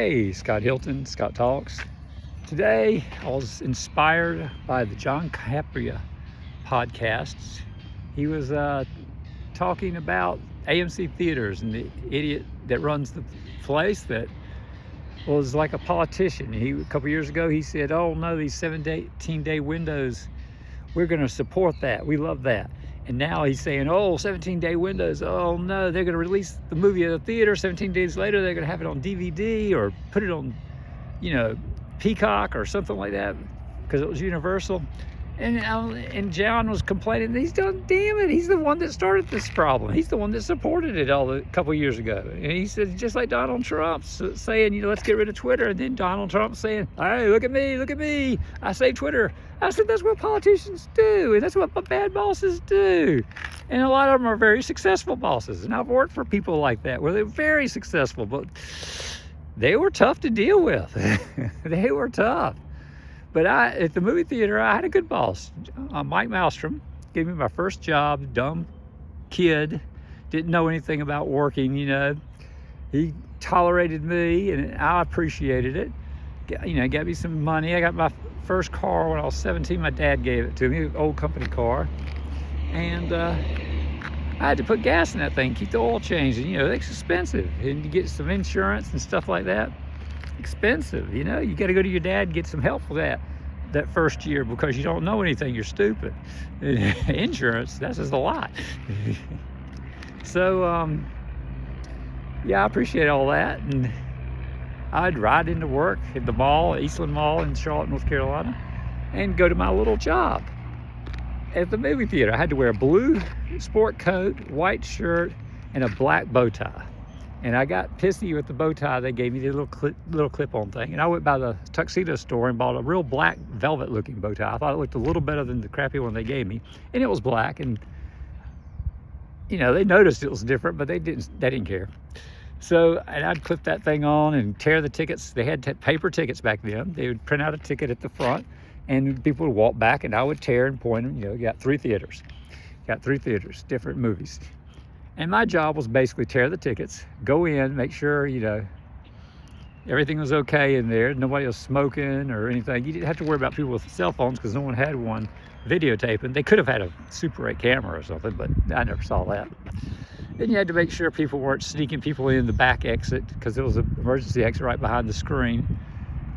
Hey, Scott Hilton, Scott Talks. Today I was inspired by the John Capria podcasts. He was talking about AMC theaters and the idiot that runs the place that was like a politician. A couple years ago he said, oh no, these 17-day windows, we're going to support that. We love that. And now he's saying, oh, 17-day windows, oh no, they're going to release the movie at the theater. 17 days later, they're going to have it on DVD or put it on, Peacock or something like that because it was Universal. And John was complaining, he's done, damn it, he's the one that started this problem. He's the one that supported it a couple years ago. And he said, just like Donald Trump saying, let's get rid of Twitter. And then Donald Trump saying, hey, look at me, I saved Twitter. I said, that's what politicians do, and that's what bad bosses do. And a lot of them are very successful bosses. And I've worked for people like that, where they're very successful, but they were tough to deal with. They were tough. But at the movie theater, I had a good boss. Mike Malmstrom gave me my first job, dumb kid, didn't know anything about working, He tolerated me, and I appreciated it. Got me some money. I got my first car when I was 17. My dad gave it to me, an old company car. And I had to put gas in that thing, keep the oil changed. And, it's expensive. And you get some insurance and stuff like that. Expensive, you got to go to your dad and get some help with that first year because you don't know anything, you're stupid. Insurance, that's just a lot. So I appreciate all that. And I'd ride into work at the mall, Eastland Mall in Charlotte, North Carolina, and go to my little job at the movie theater. I had to wear a blue sport coat, white shirt, and a black bow tie. And I got pissy with the bow tie they gave me, the little clip-on thing. And I went by the tuxedo store and bought a real black velvet-looking bow tie. I thought it looked a little better than the crappy one they gave me. And it was black. And, they noticed it was different, but they didn't care. So, and I'd clip that thing on and tear the tickets. They had paper tickets back then. They would print out a ticket at the front, and people would walk back, and I would tear and point them. You got three theaters, different movies. And my job was basically tear the tickets, go in, make sure, everything was okay in there. Nobody was smoking or anything. You didn't have to worry about people with cell phones because no one had one videotaping. They could have had a Super 8 camera or something, but I never saw that. Then you had to make sure people weren't sneaking people in the back exit because there was an emergency exit right behind the screen.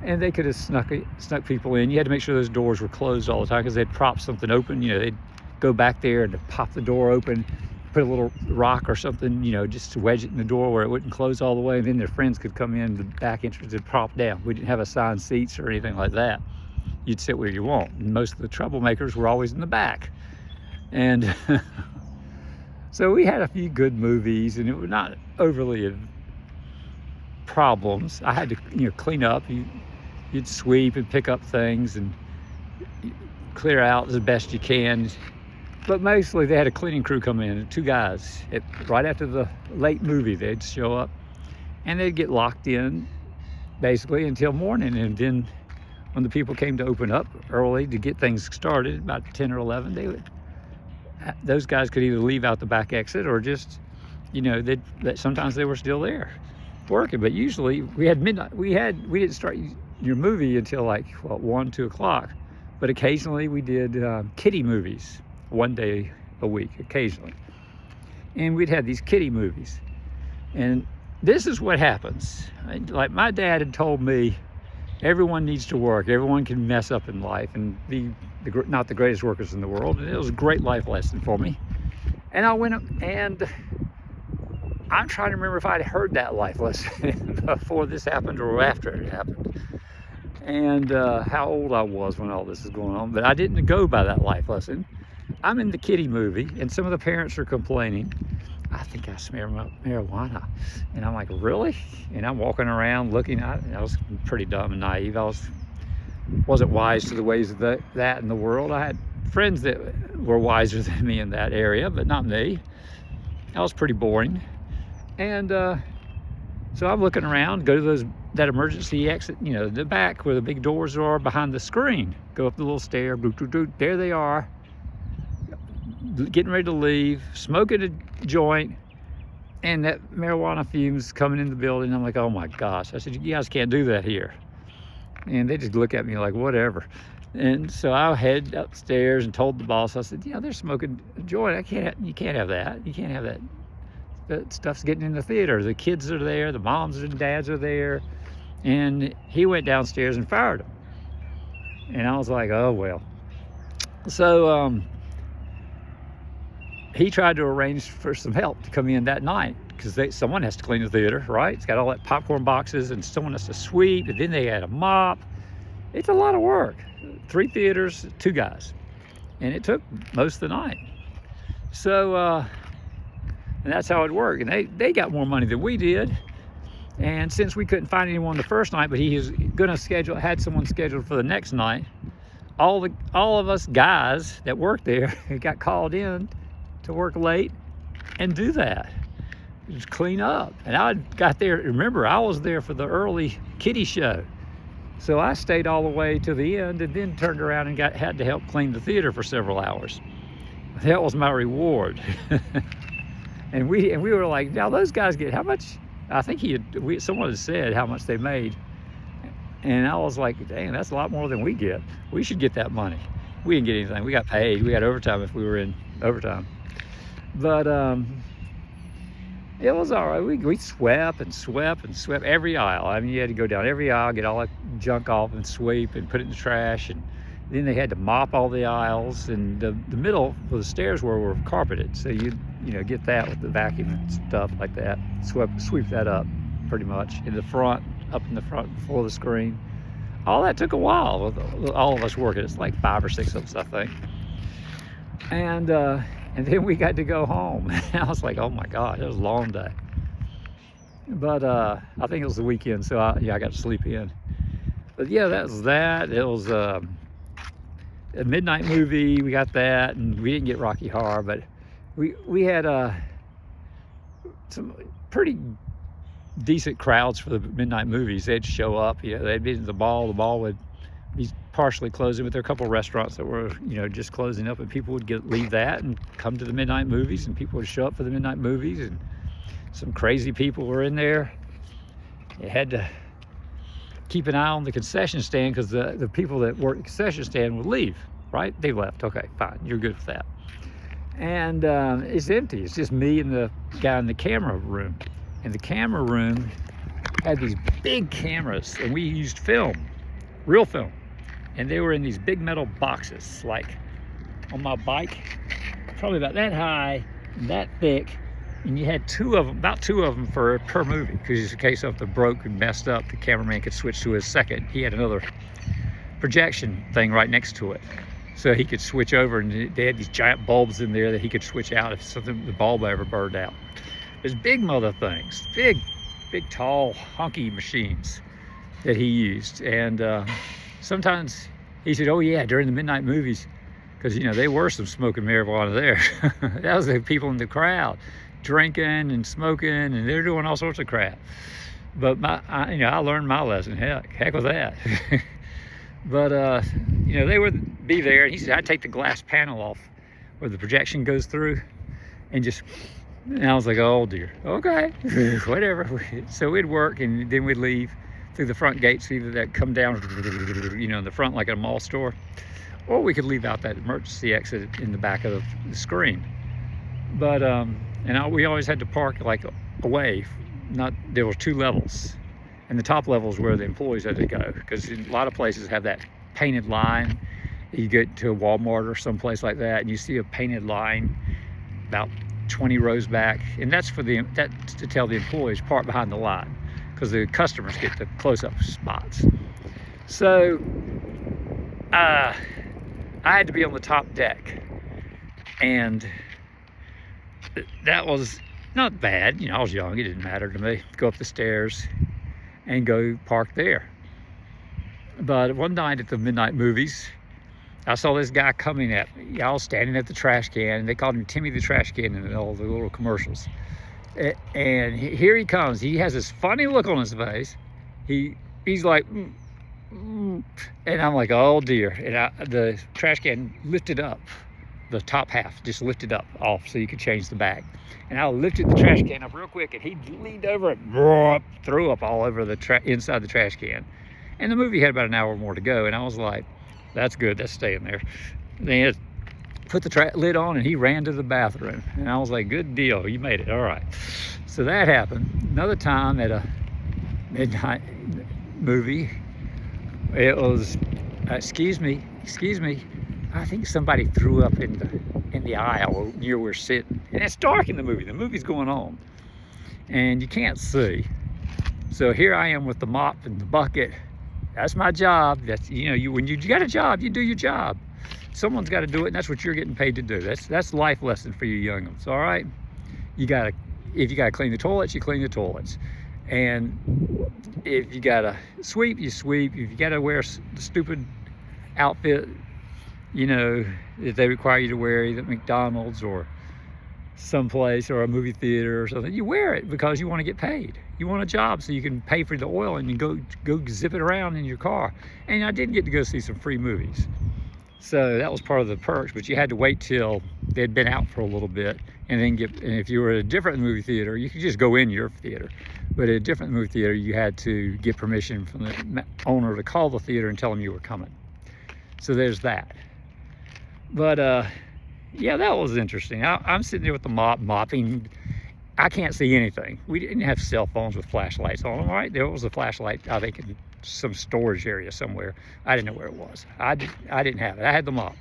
And they could have snuck people in. You had to make sure those doors were closed all the time because they'd prop something open. They'd go back there and pop the door open, put a little rock or something, just to wedge it in the door where it wouldn't close all the way. And then their friends could come in the back entrance and prop down. We didn't have assigned seats or anything like that. You'd sit where you want. And most of the troublemakers were always in the back. And so we had a few good movies, and it was not overly problems. I had to, clean up. You'd sweep and pick up things and clear out as best you can. But mostly they had a cleaning crew come in, 2 guys. Right after the late movie, they'd show up, and they'd get locked in basically until morning. And then when the people came to open up early to get things started, about 10 or 11, those guys could either leave out the back exit or just, sometimes they were still there working. But usually we had midnight. We didn't start your movie until 1, 2 o'clock. But occasionally we did kiddie movies, 1 day a week, occasionally. And we'd have these kiddie movies. And this is what happens. Like my dad had told me, everyone needs to work. Everyone can mess up in life and be not the greatest workers in the world. And it was a great life lesson for me. And I went up, and I'm trying to remember if I'd heard that life lesson before this happened or after it happened. And how old I was when all this is going on. But I didn't go by that life lesson. I'm in the kiddie movie, and some of the parents are complaining, I think I smell marijuana. And I'm like, really? And I'm walking around looking at it, and I was pretty dumb and naive. I wasn't wise to the ways of that in the world. I had friends that were wiser than me in that area, but not me. I was pretty boring. And so I'm looking around, go to that emergency exit, the back where the big doors are behind the screen. Go up the little stair, there they are, getting ready to leave, smoking a joint, and that marijuana fumes coming in the building. I'm like, oh my gosh. I said, you guys can't do that here. And they just look at me like, whatever. And so I head upstairs and told the boss, I said, they're smoking a joint. You can't have that. You can't have that. That stuff's getting in the theater. The kids are there, the moms and dads are there. And he went downstairs and fired them. And I was like, oh well. So he tried to arrange for some help to come in that night, because someone has to clean the theater, right? It's got all that popcorn boxes, and someone has to sweep, and then they had a mop. It's a lot of work. 3 theaters, 2 guys. And it took most of the night. So, and that's how it worked. And they got more money than we did. And since we couldn't find anyone the first night, but he was gonna had someone scheduled for the next night, all of us guys that worked there got called in to work late and do that. Just clean up. And I got there, remember, I was there for the early kiddie show. So I stayed all the way to the end and then turned around and had to help clean the theater for several hours. That was my reward. and we were like, now those guys get how much? I think someone had said how much they made. And I was like, dang, that's a lot more than we get. We should get that money. We didn't get anything. We got paid. We got overtime if we were in overtime. But it was all right. We swept and swept and swept every aisle. I mean, you had to go down every aisle, get all that junk off and sweep and put it in the trash. And then they had to mop all the aisles. And the middle where the stairs were carpeted. So you get that with the vacuum and stuff like that. Sweep that up pretty much in the front, up in the front before the screen. All that took a while with all of us working. It's like 5 or 6 of us, I think. And then we got to go home. I was like, oh my God, it was a long day. But I think it was the weekend, so I got to sleep in. But yeah, that was that. It was a midnight movie. We got that, and we didn't get Rocky Horror, but we had some pretty decent crowds for the midnight movies. They'd show up, they'd be at the ball would be partially closing, but there were a couple of restaurants that were just closing up, and people would leave that and come to the midnight movies, and people would show up for the midnight movies, and some crazy people were in there. You had to keep an eye on the concession stand, because the people that worked the concession stand would leave, right? They left. Okay, fine, you're good with that. And it's empty. It's just me and the guy in the camera room. And the camera room had these big cameras, and we used film, real film. And they were in these big metal boxes, like on my bike, probably about that high and that thick. And you had about two of them per movie, because in case something broke and messed up, the cameraman could switch to his second. He had another projection thing right next to it, so he could switch over, and they had these giant bulbs in there that he could switch out if the bulb ever burned out. There's big mother things, big, tall, honky machines that he used. And sometimes he said, oh yeah, during the midnight movies, because they were some smoking marijuana there. That was the people in the crowd drinking and smoking, and they're doing all sorts of crap. But I learned my lesson. Heck with that. But they would be there, and he said, I'd take the glass panel off where the projection goes through, and I was like, oh dear, okay, whatever. So we'd work, and then we'd leave through the front gates, either that come down, in the front like a mall store, or we could leave out that emergency exit in the back of the screen. But we always had to park like away. There were 2 levels, and the top level is where the employees had to go, because a lot of places have that painted line. You get to a Walmart or someplace like that, and you see a painted line about 20 rows back, and that's to tell the employees park behind the line, because the customers get the close-up spots. So I had to be on the top deck, and that was not bad. I was young, it didn't matter to me. Go up the stairs and go park there. But one night at the midnight movies, I saw this guy coming at me. I was standing at the trash can, and they called him Timmy the Trash Can in all the little commercials. And here he comes. He has this funny look on his face. He's like, and I'm like, oh dear. And the trash can lifted up the top half, just lifted up off so you could change the bag. And I lifted the trash can up real quick, and he leaned over and threw up all over the inside the trash can. And the movie had about an hour more to go, and I was like, that's good, that's staying there. Then put the lid on, and he ran to the bathroom, and I was like, good deal, you made it, all right. So that happened. Another time at a midnight movie, it was, excuse me, I think somebody threw up in the aisle near where we're sitting. And it's dark in the movie. The movie's going on. And you can't see. So here I am with the mop and the bucket. That's my job. That's, when you got a job, you do your job. Someone's got to do it, and that's what you're getting paid to do. That's life lesson for you young ones, all right? If you gotta clean the toilets, you clean the toilets. And if you gotta sweep, you sweep. If you gotta wear the stupid outfit, that they require you to wear, either at McDonald's or someplace or a movie theater or something, you wear it because you want to get paid. You want a job so you can pay for the oil and you go zip it around in your car. And I did get to go see some free movies. So that was part of the perks, but you had to wait till they'd been out for a little bit and then and if you were at a different movie theater, you could just go in your theater. But at a different movie theater, you had to get permission from the owner to call the theater and tell them you were coming. So there's that. But yeah, that was interesting. I'm sitting there with the mopping. I can't see anything. We didn't have cell phones with flashlights on them, right? There was a flashlight, I think, in some storage area somewhere. I didn't know where it was. I didn't have it. I had the mop.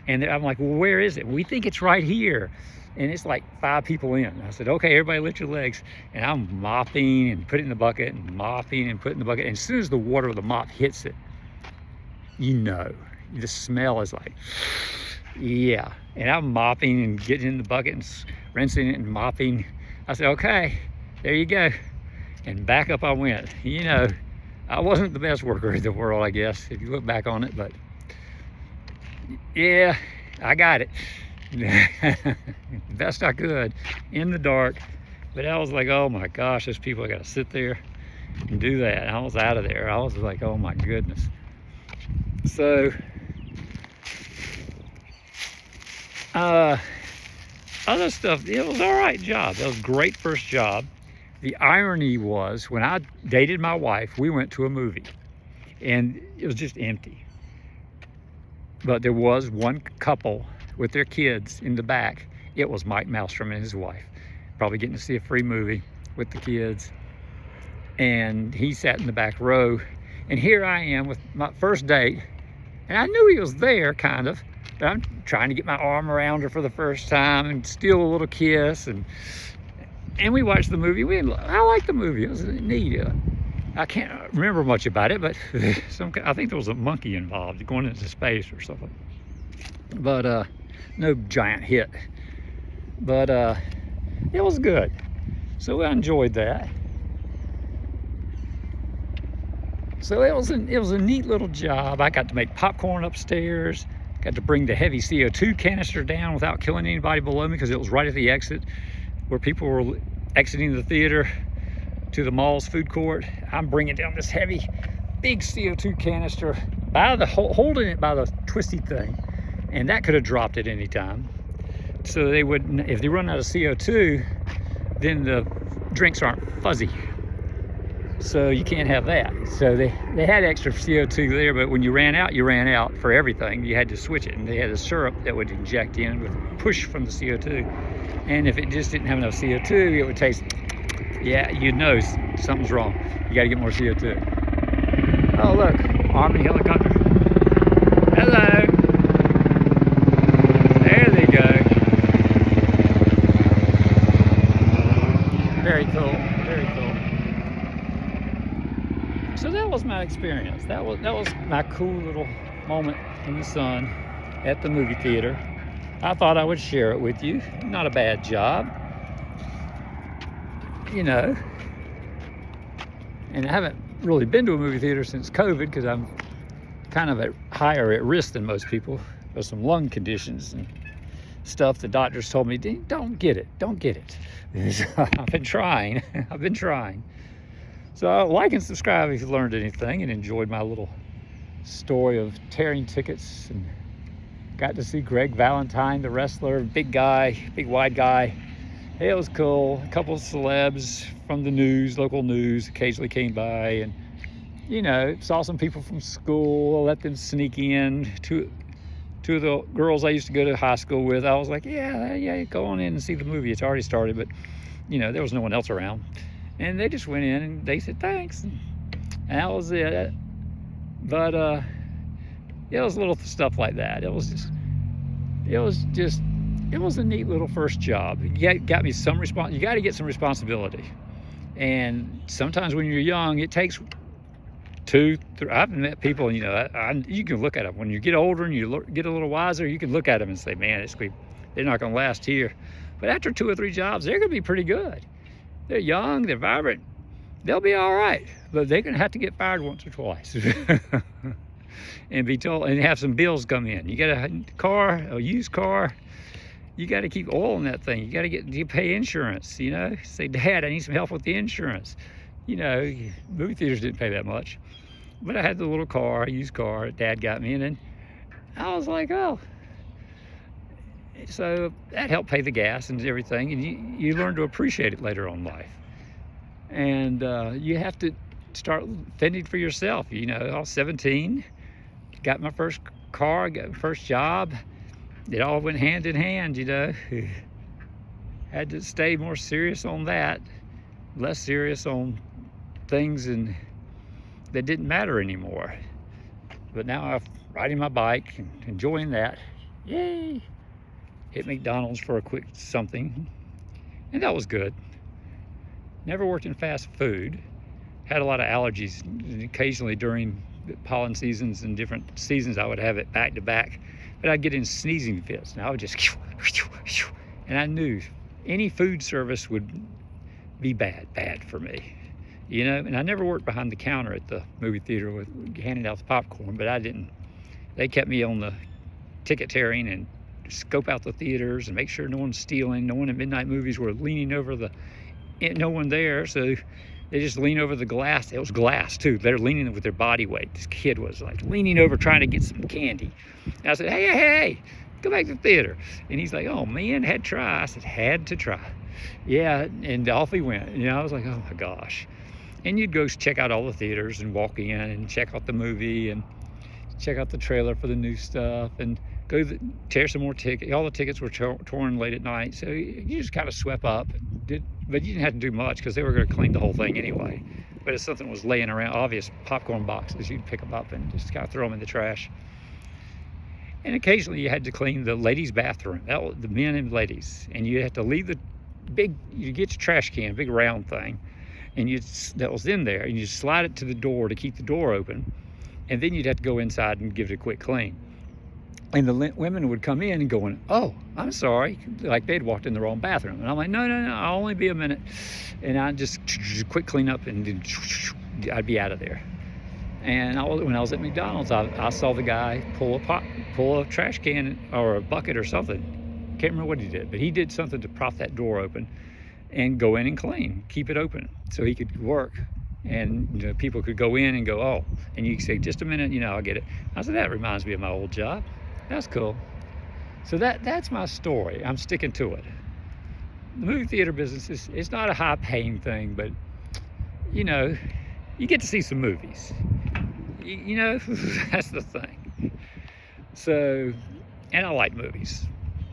And I'm like, well, where is it? We think it's right here. And it's like 5 people in. I said, okay, everybody lift your legs. And I'm mopping and putting it in the bucket and mopping and putting it in the bucket. And as soon as the water of the mop hits it, the smell is like, yeah. And I'm mopping and getting in the bucket and rinsing it and mopping. I said, okay, there you go. And back up I went. I wasn't the best worker in the world, I guess, if you look back on it, but yeah, I got it. Best I could in the dark. But I was like, oh my gosh, there's people I gotta sit there and do that. And I was out of there. I was like, oh my goodness. So other stuff, it was all right job. That was a great first job. The irony was, when I dated my wife, we went to a movie and it was just empty. But there was one couple with their kids in the back. It was Mike Malmstrom and his wife, probably getting to see a free movie with the kids. And he sat in the back row. And here I am with my first date. And I knew he was there, kind of. But I'm trying to get my arm around her for the first time and steal a little kiss. And we watched the movie. I liked the movie. It was neat. I can't remember much about it, but I think there was a monkey involved going into space or something. But no giant hit. But it was good. So I enjoyed that. So it was a neat little job. I got to make popcorn upstairs. Got to bring the heavy CO2 canister down without killing anybody below me, because it was right at the exit where people were exiting the theater to the mall's food court. I'm bringing down this heavy, big CO2 canister, holding it by the twisty thing, and that could have dropped at any time. So they wouldn't, if they run out of CO2, then the drinks aren't fuzzy. So you can't have that. So they had extra CO2 there, but when you ran out for everything. You had to switch it, and they had a syrup that would inject in with push from the CO2. And if it just didn't have enough CO2, it would taste, yeah, you'd know something's wrong. You got to get more CO2. Oh, look, Army helicopter. Hello. There they go. Very cool, very cool. So that was my experience. That was my cool little moment in the sun at the movie theater. I thought I would share it with you. Not a bad job. And I haven't really been to a movie theater since COVID, because I'm kind of higher at risk than most people for some lung conditions and stuff. The doctors told me, don't get it. I've been trying. So like and subscribe if you learned anything and enjoyed my little story of tearing tickets and Got to see Greg Valentine, the wrestler, big guy, big wide guy. It was cool. A couple of celebs from the news, local news, occasionally came by, and you know, saw some people from school. Let them sneak in. Two of the girls I used to go to high school with, I was like, yeah, go on in and see the movie. It's already started, but you know, there was no one else around. And they just went in and they said thanks, and that was it. But it was little stuff like that. It was a neat little first job. It got me some you got to get some responsibility. And sometimes when you're young, it takes 2, 3. I've met people, you know, you can look at them when you get older and you get a little wiser. You can look at them and say, man, they're not going to last here. But after 2 or 3 jobs, they're going to be pretty good. They're young, they're vibrant, they'll be all right. But they're going to have to get fired once or twice. And be told, and have some bills come in. You got a used car, you got to keep oil in that thing. You pay insurance, you know. Say, Dad, I need some help with the insurance. You know, movie theaters didn't pay that much. But I had the little car, a used car, Dad got me in, and I was like, oh. So that helped pay the gas and everything, and you learn to appreciate it later on in life. And you have to start fending for yourself. You know, I was 17. Got my first car, got my first job. It all went hand in hand, you know. Had to stay more serious on that, less serious on things that didn't matter anymore. But now I'm riding my bike and enjoying that. Yay! Hit McDonald's for a quick something, and that was good. Never worked in fast food. Had a lot of allergies, and occasionally during pollen seasons and different seasons I would have it back to back, but I'd get in sneezing fits, and I would just, and I knew any food service would be bad for me, you know. And I never worked behind the counter at the movie theater with handing out the popcorn, but I didn't. They kept me on the ticket tearing and scope out the theaters and make sure no one's stealing. No one at midnight movies were leaning over no one there, so they just lean over the glass. It was glass too. They're leaning with their body weight. This kid was like leaning over trying to get some candy. And I said, hey, go back to the theater. And he's like, oh man, had to try. I said, had to try. Yeah, and off he went. You know, I was like, oh my gosh. And you'd go check out all the theaters and walk in and check out the movie and check out the trailer for the new stuff and go tear some more tickets. All the tickets were torn late at night. So you just kind of swept up and did. But you didn't have to do much because they were going to clean the whole thing anyway. But if something was laying around, obvious popcorn boxes, you'd pick them up and just kind of throw them in the trash. And occasionally you had to clean the ladies' bathroom, the men and ladies. And you had to leave you get your trash can, big round thing, and that was in there, and you slide it to the door to keep the door open. And then you'd have to go inside and give it a quick clean. And the women would come in and going, oh, I'm sorry, like they'd walked in the wrong bathroom. And I'm like, no, I'll only be a minute. And I'd just quick clean up and then I'd be out of there. And when I was at McDonald's, I saw the guy pull a trash can or a bucket or something. Can't remember what he did, but he did something to prop that door open and go in and clean, keep it open so he could work. And you know, people could go in and go, oh, and you could say, just a minute, you know, I'll get it. I said, that reminds me of my old job. That's cool. So that's my story. I'm sticking to it. The movie theater business it's not a high paying thing, but you know, you get to see some movies. You know, that's the thing. So, and I like movies.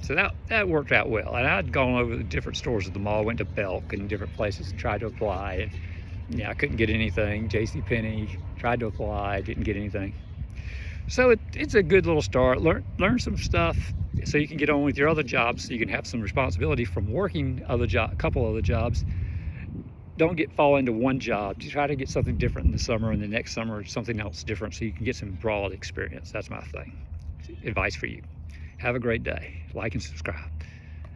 So that worked out well. And I'd gone over the different stores at the mall, went to Belk and different places and tried to apply. And I couldn't get anything. JCPenney, tried to apply, didn't get anything. So it's a good little start. Learn some stuff so you can get on with your other jobs, so you can have some responsibility from working a couple other jobs. Don't fall into one job. Try to get something different in the summer, and the next summer something else different, so you can get some broad experience. That's my thing. Advice for you. Have a great day. Like and subscribe.